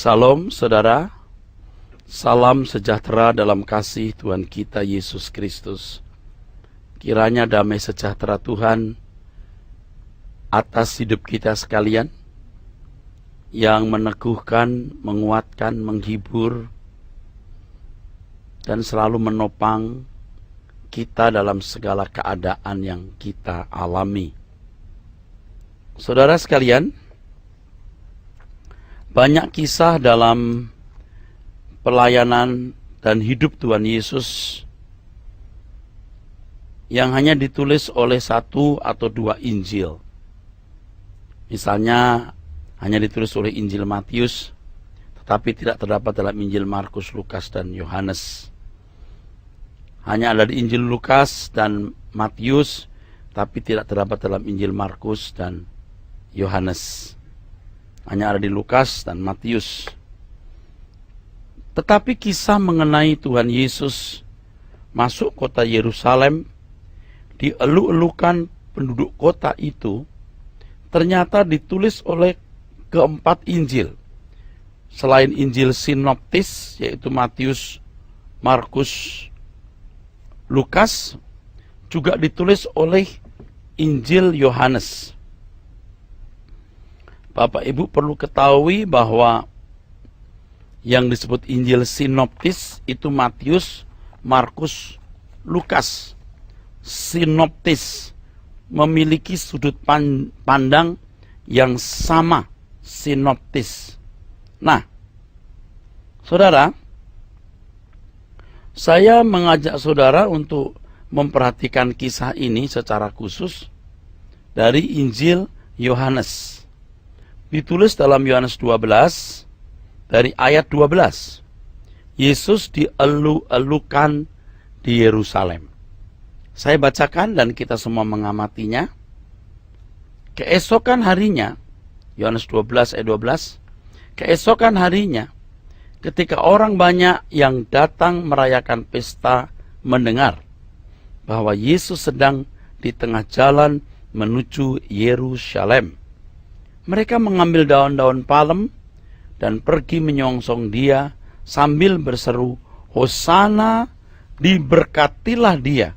Salam saudara, salam sejahtera dalam kasih Tuhan kita Yesus Kristus. Kiranya damai sejahtera Tuhan atas hidup kita sekalian, yang meneguhkan, menguatkan, menghibur, dan selalu menopang kita dalam segala keadaan yang kita alami. Saudara sekalian, banyak kisah dalam pelayanan dan hidup Tuhan Yesus yang hanya ditulis oleh satu atau dua Injil. Misalnya hanya ditulis oleh Injil Matius, tetapi tidak terdapat dalam Injil Markus, Lukas, dan Yohanes. Hanya ada di Injil Lukas dan Matius, tapi tidak terdapat dalam Injil Markus dan Yohanes. Hanya ada di Lukas dan Matius. Tetapi kisah mengenai Tuhan Yesus masuk kota Yerusalem, dielu-elukan penduduk kota itu, ternyata ditulis oleh keempat Injil. Selain Injil sinoptis, yaitu Matius, Markus, Lukas, juga ditulis oleh Injil Yohanes. Bapak Ibu perlu ketahui bahwa yang disebut Injil sinoptis itu Matius, Markus, Lukas. Sinoptis memiliki sudut pandang yang sama, sinoptis. Nah, saudara, saya mengajak saudara untuk memperhatikan kisah ini secara khusus dari Injil Yohanes. Ditulis dalam Yohanes 12 dari ayat 12. Yesus dielu-elukan di Yerusalem. Saya bacakan dan kita semua mengamatinya. Keesokan harinya, Yohanes 12 ayat 12. Keesokan harinya, ketika orang banyak yang datang merayakan pesta mendengar bahwa Yesus sedang di tengah jalan menuju Yerusalem, mereka mengambil daun-daun palem dan pergi menyongsong dia sambil berseru, "Hosana, diberkatilah dia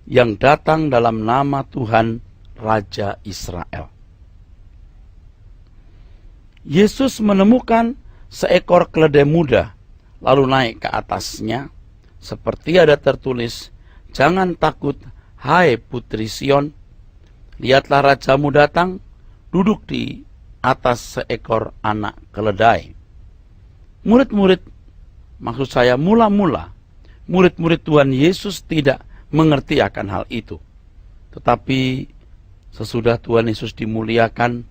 yang datang dalam nama Tuhan Raja Israel." Yesus menemukan seekor keledai muda, lalu naik ke atasnya, seperti ada tertulis, "Jangan takut, hai putri Sion, lihatlah rajamu datang, duduk di atas seekor anak keledai." Murid-murid, maksud saya mula-mula, murid-murid Tuhan Yesus tidak mengerti akan hal itu. Tetapi sesudah Tuhan Yesus dimuliakan,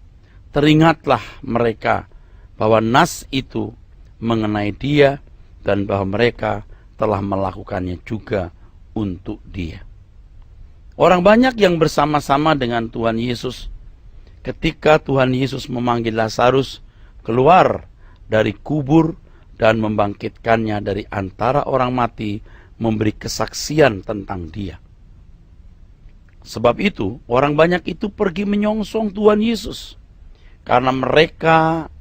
teringatlah mereka bahwa nas itu mengenai dia dan bahwa mereka telah melakukannya juga untuk dia. Orang banyak yang bersama-sama dengan Tuhan Yesus ketika Tuhan Yesus memanggil Lazarus keluar dari kubur dan membangkitkannya dari antara orang mati, memberi kesaksian tentang dia. Sebab itu, orang banyak itu pergi menyongsong Tuhan Yesus, karena mereka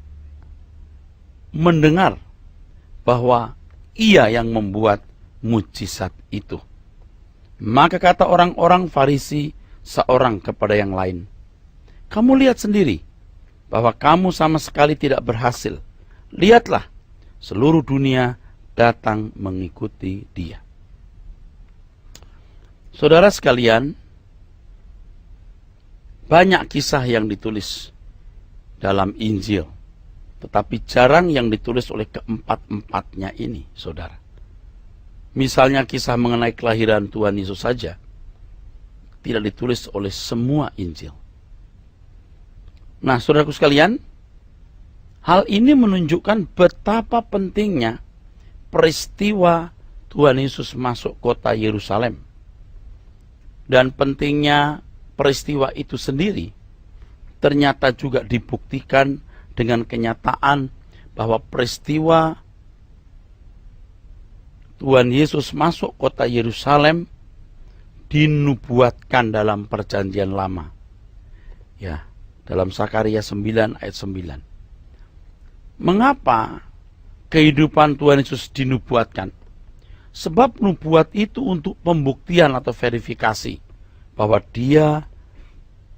mendengar bahwa ia yang membuat mujizat itu. Maka kata orang-orang Farisi seorang kepada yang lain, "Kamu lihat sendiri bahwa kamu sama sekali tidak berhasil. Lihatlah, seluruh dunia datang mengikuti dia." Saudara sekalian, banyak kisah yang ditulis dalam Injil, tetapi jarang yang ditulis oleh keempat-empatnya ini, saudara. Misalnya kisah mengenai kelahiran Tuhan Yesus saja tidak ditulis oleh semua Injil. Nah, saudaraku sekalian, hal ini menunjukkan betapa pentingnya peristiwa Tuhan Yesus masuk kota Yerusalem. Dan pentingnya peristiwa itu sendiri ternyata juga dibuktikan dengan kenyataan bahwa peristiwa Tuhan Yesus masuk kota Yerusalem dinubuatkan dalam perjanjian lama. Ya, dalam Sakaria 9 ayat 9. Mengapa kehidupan Tuhan Yesus dinubuatkan? Sebab nubuat itu untuk pembuktian atau verifikasi bahwa dia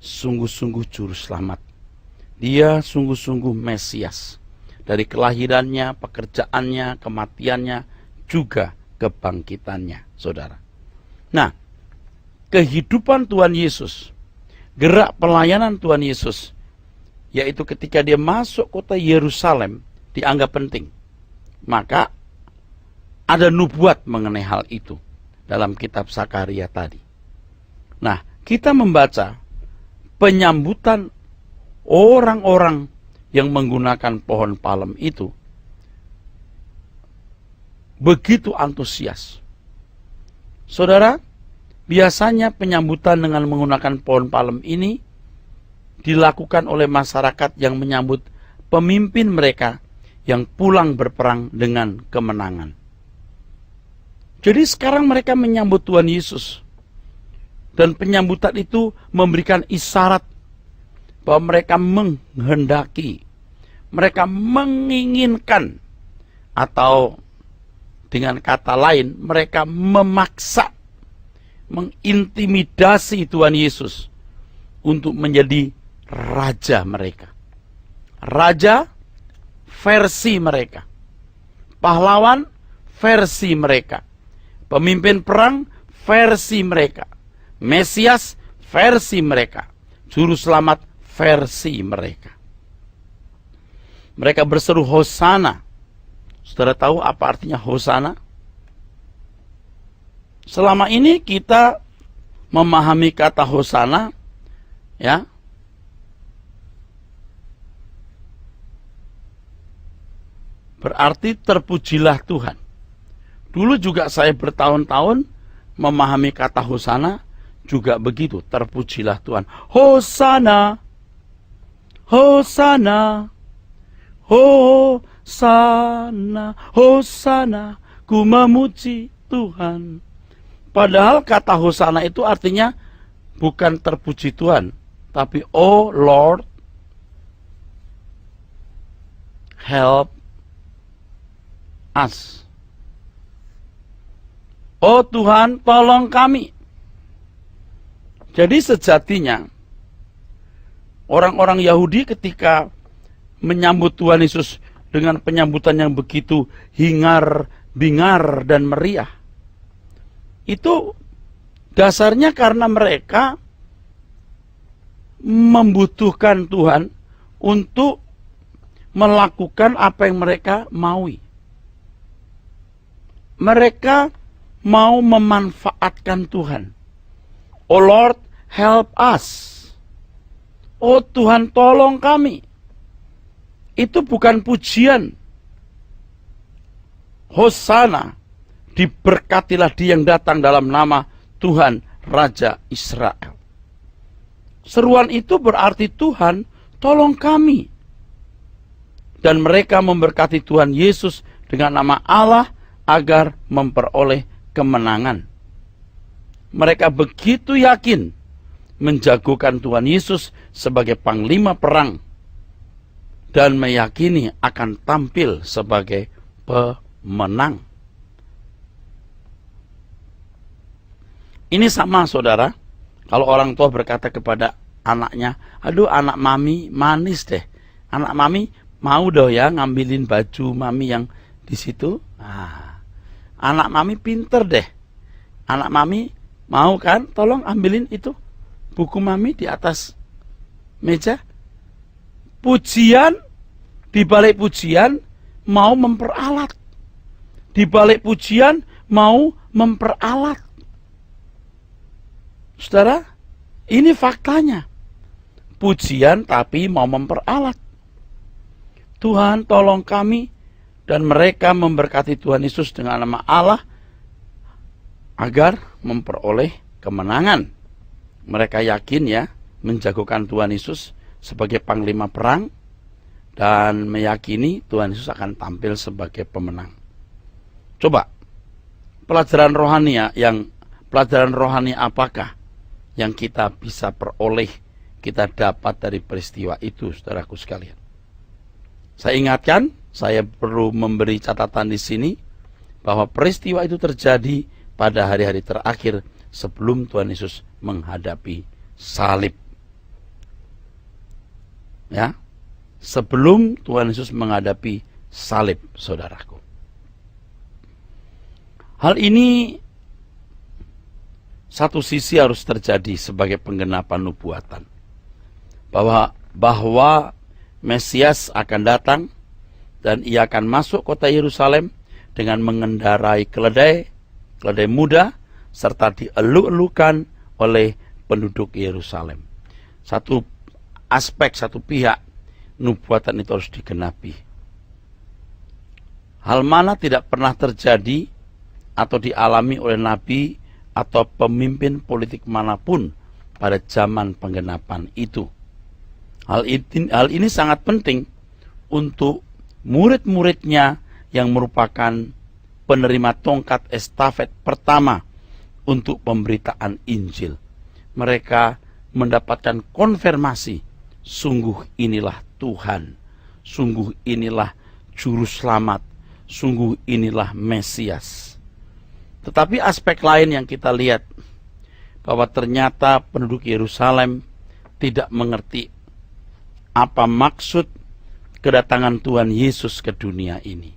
sungguh-sungguh juru selamat. Dia sungguh-sungguh Mesias. Dari kelahirannya, pekerjaannya, kematiannya, juga kebangkitannya, saudara. Nah, kehidupan Tuhan Yesus, gerak pelayanan Tuhan Yesus, yaitu ketika dia masuk kota Yerusalem, dianggap penting. Maka ada nubuat mengenai hal itu dalam kitab Sakaria tadi. Nah, kita membaca penyambutan orang-orang yang menggunakan pohon palem itu begitu antusias. Saudara, biasanya penyambutan dengan menggunakan pohon palem ini dilakukan oleh masyarakat yang menyambut pemimpin mereka yang pulang berperang dengan kemenangan. Jadi sekarang mereka menyambut Tuhan Yesus. Dan penyambutan itu memberikan isyarat bahwa mereka menghendaki, mereka menginginkan, atau dengan kata lain, mereka memaksa, mengintimidasi Tuhan Yesus untuk menjadi raja mereka. Raja versi mereka. Pahlawan versi mereka. Pemimpin perang versi mereka. Mesias versi mereka. Juru selamat versi mereka. Mereka berseru Hosana. Saudara tahu apa artinya Hosana? Selama ini kita memahami kata Hosana, ya, berarti terpujilah Tuhan. Dulu juga saya bertahun-tahun memahami kata Hosana juga begitu, terpujilah Tuhan. Hosana, Hosana, Hosana, Hosana, ku memuji Tuhan. Padahal kata Hosana itu artinya bukan terpuji Tuhan, tapi oh Lord, help us. Oh Tuhan, tolong kami. Jadi sejatinya orang-orang Yahudi ketika menyambut Tuhan Yesus dengan penyambutan yang begitu hingar-bingar dan meriah, itu dasarnya karena mereka membutuhkan Tuhan untuk melakukan apa yang mereka maui. Mereka mau memanfaatkan Tuhan. Oh Lord, help us. Oh Tuhan, tolong kami. Itu bukan pujian. Hosana, diberkatilah dia yang datang dalam nama Tuhan Raja Israel. Seruan itu berarti Tuhan, tolong kami. Dan mereka memberkati Tuhan Yesus dengan nama Allah agar memperoleh kemenangan. Mereka begitu yakin menjagokan Tuhan Yesus sebagai panglima perang dan meyakini akan tampil sebagai pemenang. Ini sama, saudara, kalau orang tua berkata kepada anaknya, aduh anak mami manis deh, anak mami mau dong ya ngambilin baju mami yang di situ. Anak mami pinter deh. Anak mami mau kan, tolong ambilin itu buku mami di atas meja. Pujian, di balik pujian mau memperalat. Di balik pujian mau memperalat. Saudara, ini faktanya. Pujian tapi mau memperalat. Tuhan tolong kami. Dan mereka memberkati Tuhan Yesus dengan nama Allah agar memperoleh kemenangan. Mereka yakin ya menjagokan Tuhan Yesus sebagai panglima perang dan meyakini Tuhan Yesus akan tampil sebagai pemenang. Coba pelajaran rohani apakah yang kita bisa peroleh, kita dapat dari peristiwa itu, saudaraku sekalian? Saya ingatkan, saya perlu memberi catatan di sini bahwa peristiwa itu terjadi pada hari-hari terakhir sebelum Tuhan Yesus menghadapi salib. Ya, sebelum Tuhan Yesus menghadapi salib, saudaraku. Hal ini satu sisi harus terjadi sebagai penggenapan nubuatan, bahwa Mesias akan datang dan ia akan masuk kota Yerusalem dengan mengendarai keledai muda serta dielu-elukan oleh penduduk Yerusalem. Satu aspek, satu pihak nubuatan itu harus digenapi. Hal mana tidak pernah terjadi atau dialami oleh nabi atau pemimpin politik manapun pada zaman penggenapan itu. Hal ini sangat penting untuk murid-muridnya yang merupakan penerima tongkat estafet pertama untuk pemberitaan Injil. Mereka mendapatkan konfirmasi, sungguh inilah Tuhan, sungguh inilah Juru Selamat, sungguh inilah Mesias. Tetapi aspek lain yang kita lihat, bahwa ternyata penduduk Yerusalem tidak mengerti apa maksud kedatangan Tuhan Yesus ke dunia ini.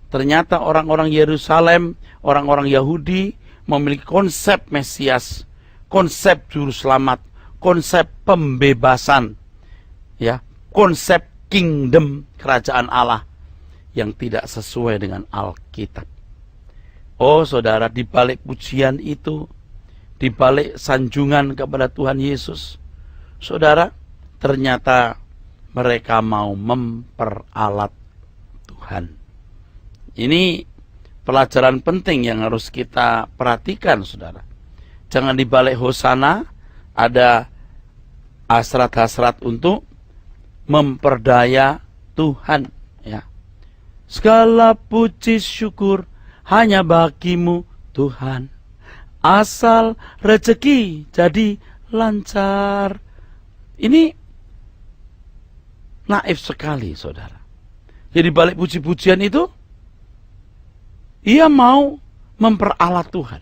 Ternyata orang-orang Yerusalem, orang-orang Yahudi memiliki konsep Mesias, konsep Juru Selamat, konsep pembebasan, ya, konsep kingdom, kerajaan Allah yang tidak sesuai dengan Alkitab. Oh saudara, di balik pujian itu, di balik sanjungan kepada Tuhan Yesus, saudara, ternyata mereka mau memperalat Tuhan. Ini pelajaran penting yang harus kita perhatikan, saudara. Jangan di balik hosana ada hasrat-hasrat untuk memperdaya Tuhan, ya. Segala puji syukur hanya bagimu Tuhan, asal rezeki jadi lancar. Ini naif sekali, saudara. Jadi balik puji-pujian itu, ia mau memperalat Tuhan.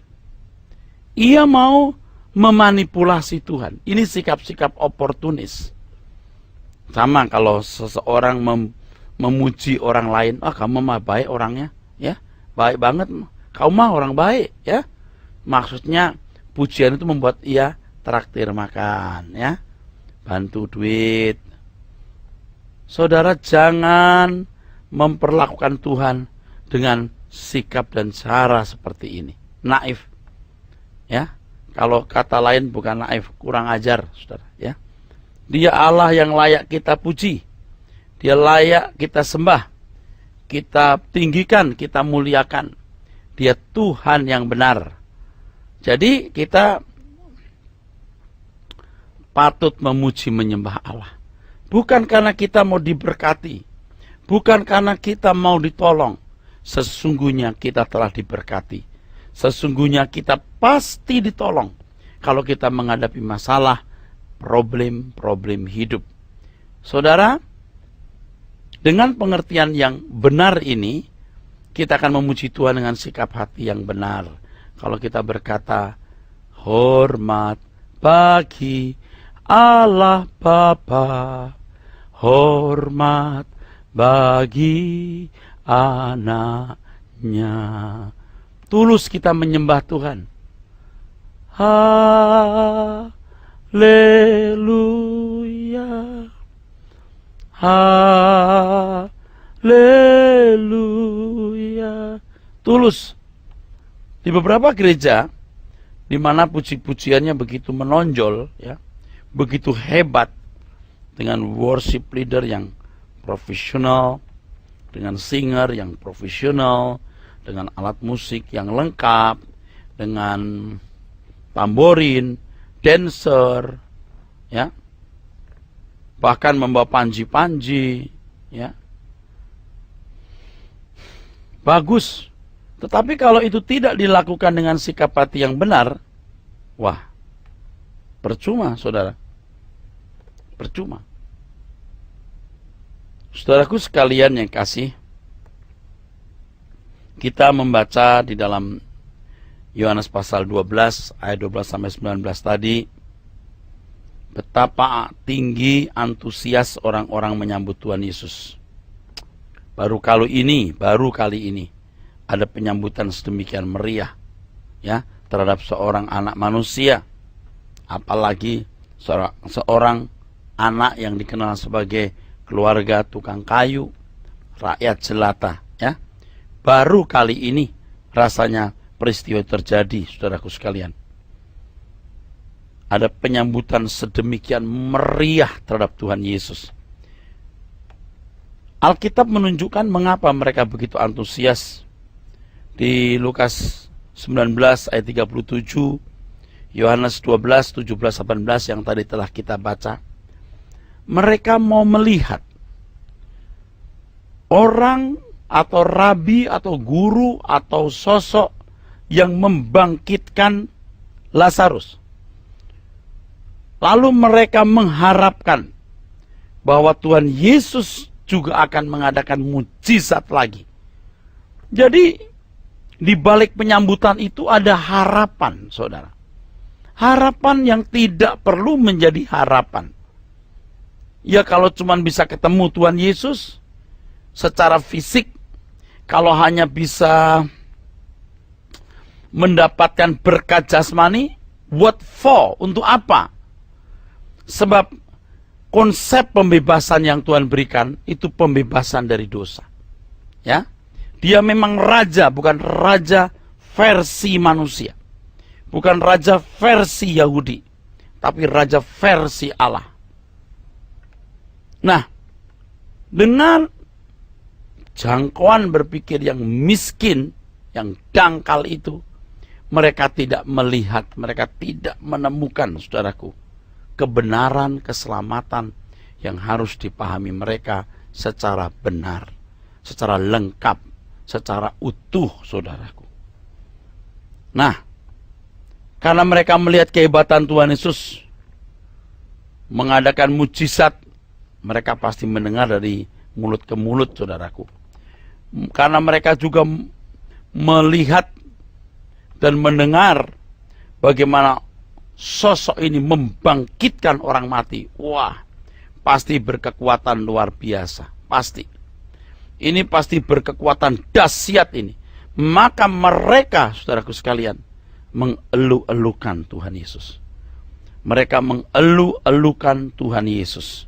Ia mau memanipulasi Tuhan. Ini sikap-sikap oportunis. Sama kalau seseorang memuji orang lain, kamu mah baik orangnya, ya, baik banget, kau mah orang baik, ya. Maksudnya pujian itu membuat ia traktir makan, ya, bantu duit. Saudara, jangan memperlakukan Tuhan dengan sikap dan cara seperti ini. Naif, ya. Kalau kata lain bukan naif, kurang ajar, saudara, ya. Dia Allah yang layak kita puji. Dia layak kita sembah, kita tinggikan, kita muliakan. Dia Tuhan yang benar. Jadi kita patut memuji menyembah Allah. Bukan karena kita mau diberkati, bukan karena kita mau ditolong. Sesungguhnya kita telah diberkati. Sesungguhnya kita pasti ditolong kalau kita menghadapi masalah, problem-problem hidup. Saudara, dengan pengertian yang benar ini, kita akan memuji Tuhan dengan sikap hati yang benar. Kalau kita berkata, hormat bagi Allah Bapa, hormat bagi anaknya. Tulus kita menyembah Tuhan. Haleluya, haleluya. Tulus. Di beberapa gereja, di mana puji-pujiannya begitu menonjol, ya, begitu hebat, dengan worship leader yang profesional, dengan singer yang profesional, dengan alat musik yang lengkap, dengan tamborin, dancer, ya, bahkan membawa panji-panji, ya, bagus. Tetapi kalau itu tidak dilakukan dengan sikap hati yang benar, wah, percuma, saudara, percuma. Saudaraku sekalian yang kasih, kita membaca di dalam Yohanes pasal 12 ayat 12 sampai 19 tadi, betapa tinggi antusias orang-orang menyambut Tuhan Yesus. Baru kali ini ada penyambutan sedemikian meriah ya terhadap seorang anak manusia, apalagi seorang anak yang dikenal sebagai keluarga tukang kayu, rakyat jelata ya. Baru kali ini rasanya peristiwa terjadi, saudaraku sekalian. Ada penyambutan sedemikian meriah terhadap Tuhan Yesus. Alkitab menunjukkan mengapa mereka begitu antusias. Di Lukas 19 ayat 37, Yohanes 12, 17, 18 yang tadi telah kita baca. Mereka mau melihat orang atau rabi atau guru atau sosok yang membangkitkan Lazarus. Lalu mereka mengharapkan bahwa Tuhan Yesus juga akan mengadakan mujizat lagi. Jadi di balik penyambutan itu ada harapan, saudara. Harapan yang tidak perlu menjadi harapan. Ya kalau cuma bisa ketemu Tuhan Yesus secara fisik, kalau hanya bisa mendapatkan berkat jasmani, what for? Untuk apa? Sebab konsep pembebasan yang Tuhan berikan itu pembebasan dari dosa. Ya, dia memang raja, bukan raja versi manusia, bukan raja versi Yahudi, tapi raja versi Allah. Nah, dengan jangkauan berpikir yang miskin, yang dangkal itu, mereka tidak melihat, mereka tidak menemukan, saudaraku, kebenaran, keselamatan yang harus dipahami mereka secara benar, secara lengkap, secara utuh, saudaraku. Nah, karena mereka melihat kehebatan Tuhan Yesus mengadakan mujizat, mereka pasti mendengar dari mulut ke mulut, saudaraku. Karena mereka juga melihat dan mendengar bagaimana sosok ini membangkitkan orang mati. Wah, pasti berkekuatan luar biasa. Pasti. Ini pasti berkekuatan dahsyat ini. Maka mereka, saudaraku sekalian, mengeluh-elukan Tuhan Yesus. Mereka mengeluh-elukan Tuhan Yesus.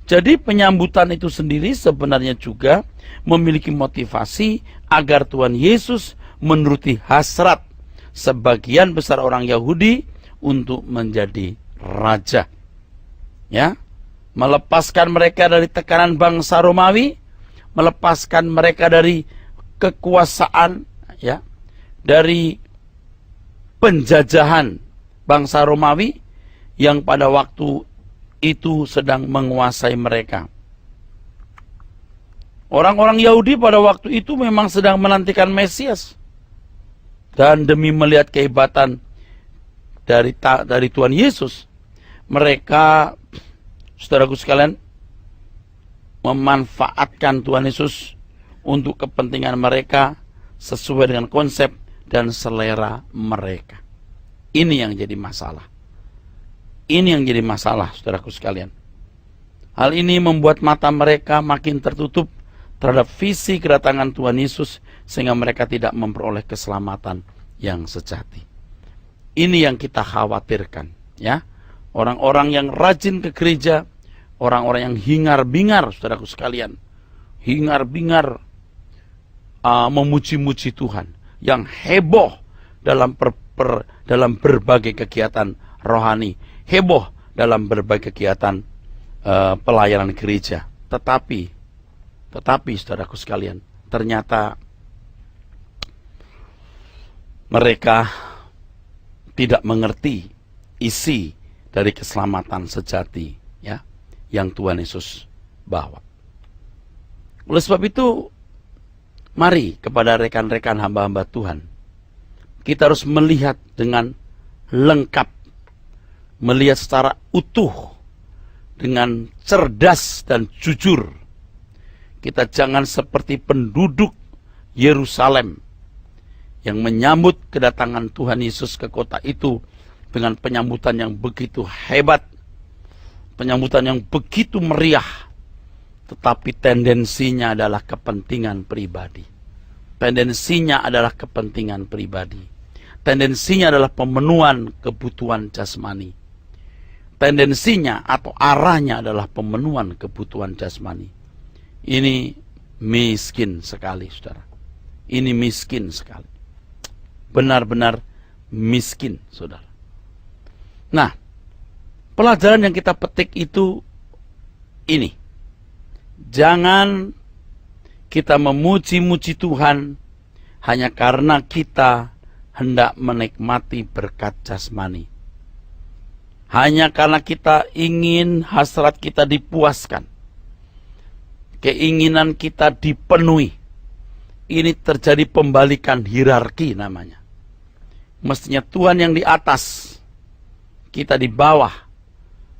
Jadi penyambutan itu sendiri sebenarnya juga memiliki motivasi agar Tuhan Yesus menuruti hasrat sebagian besar orang Yahudi untuk menjadi raja. Ya, melepaskan mereka dari tekanan bangsa Romawi, melepaskan mereka dari kekuasaan, ya, dari penjajahan bangsa Romawi yang pada waktu itu sedang menguasai mereka. Orang-orang Yahudi pada waktu itu memang sedang menantikan Mesias. Dan demi melihat kehebatan dari Tuhan Yesus, mereka, saudaraku sekalian, memanfaatkan Tuhan Yesus untuk kepentingan mereka sesuai dengan konsep dan selera mereka. Ini yang jadi masalah. Ini yang jadi masalah, saudaraku sekalian. Hal ini membuat mata mereka makin tertutup terhadap visi kedatangan Tuhan Yesus, sehingga mereka tidak memperoleh keselamatan yang sejati. Ini yang kita khawatirkan, ya. Orang-orang yang rajin ke gereja, orang-orang yang hingar-bingar, saudaraku sekalian, hingar-bingar memuji-muji Tuhan, yang heboh dalam berbagai kegiatan rohani, heboh dalam berbagai kegiatan pelayanan gereja. Tetapi saudaraku sekalian, ternyata mereka tidak mengerti isi dari keselamatan sejati, ya, yang Tuhan Yesus bawa. Oleh sebab itu, mari kepada rekan-rekan hamba-hamba Tuhan, kita harus melihat dengan lengkap, melihat secara utuh, dengan cerdas dan jujur, Kita jangan seperti penduduk Yerusalem yang menyambut kedatangan Tuhan Yesus ke kota itu dengan penyambutan yang begitu hebat, penyambutan yang begitu meriah, tetapi tendensinya adalah kepentingan pribadi. Tendensinya adalah kepentingan pribadi. Tendensinya adalah pemenuhan kebutuhan jasmani. Tendensinya atau arahnya adalah pemenuhan kebutuhan jasmani. Ini miskin sekali, saudara. Ini miskin sekali. Benar-benar miskin, saudara. Nah, pelajaran yang kita petik itu ini. Jangan kita memuji-muji Tuhan hanya karena kita hendak menikmati berkat jasmani. Hanya karena kita ingin hasrat kita dipuaskan. Keinginan kita dipenuhi. Ini terjadi pembalikan hierarki namanya. Mestinya Tuhan yang di atas, kita di bawah.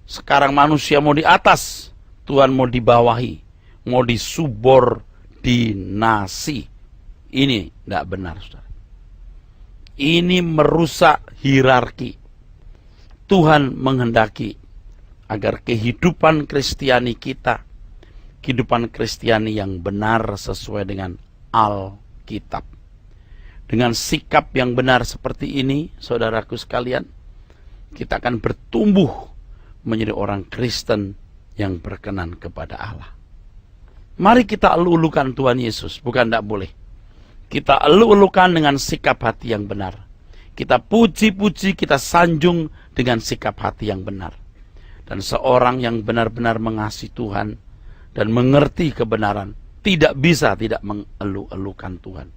Sekarang manusia mau di atas, Tuhan mau dibawahi, mau disubordinasi. Ini tidak benar, saudara. Ini merusak hierarki. Tuhan menghendaki agar kehidupan Kristiani kita, kehidupan Kristiani yang benar sesuai dengan Alkitab. Dengan sikap yang benar seperti ini, saudaraku sekalian, kita akan bertumbuh menjadi orang Kristen yang berkenan kepada Allah. Mari kita elu-elukan Tuhan Yesus, bukan tidak boleh. Kita elu-elukan dengan sikap hati yang benar. Kita puji-puji, kita sanjung dengan sikap hati yang benar. Dan seorang yang benar-benar mengasihi Tuhan dan mengerti kebenaran, tidak bisa tidak mengelu-elukan Tuhan.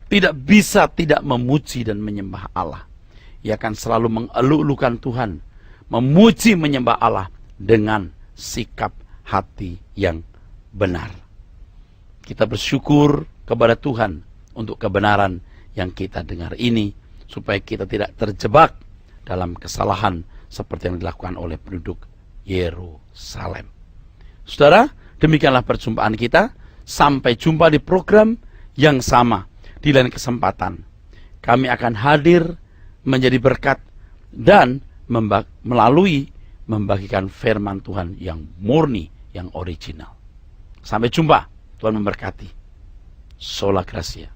Tidak bisa tidak memuji dan menyembah Allah. Ia akan selalu mengelu-elukan Tuhan, memuji menyembah Allah dengan sikap hati yang benar. Kita bersyukur kepada Tuhan untuk kebenaran yang kita dengar ini, supaya kita tidak terjebak dalam kesalahan seperti yang dilakukan oleh penduduk Yerusalem. Saudara, demikianlah perjumpaan kita. Sampai jumpa di program yang sama di lain kesempatan. Kami akan hadir menjadi berkat dan melalui membagikan firman Tuhan yang murni, yang original. Sampai jumpa. Tuhan memberkati. Sola Gracia.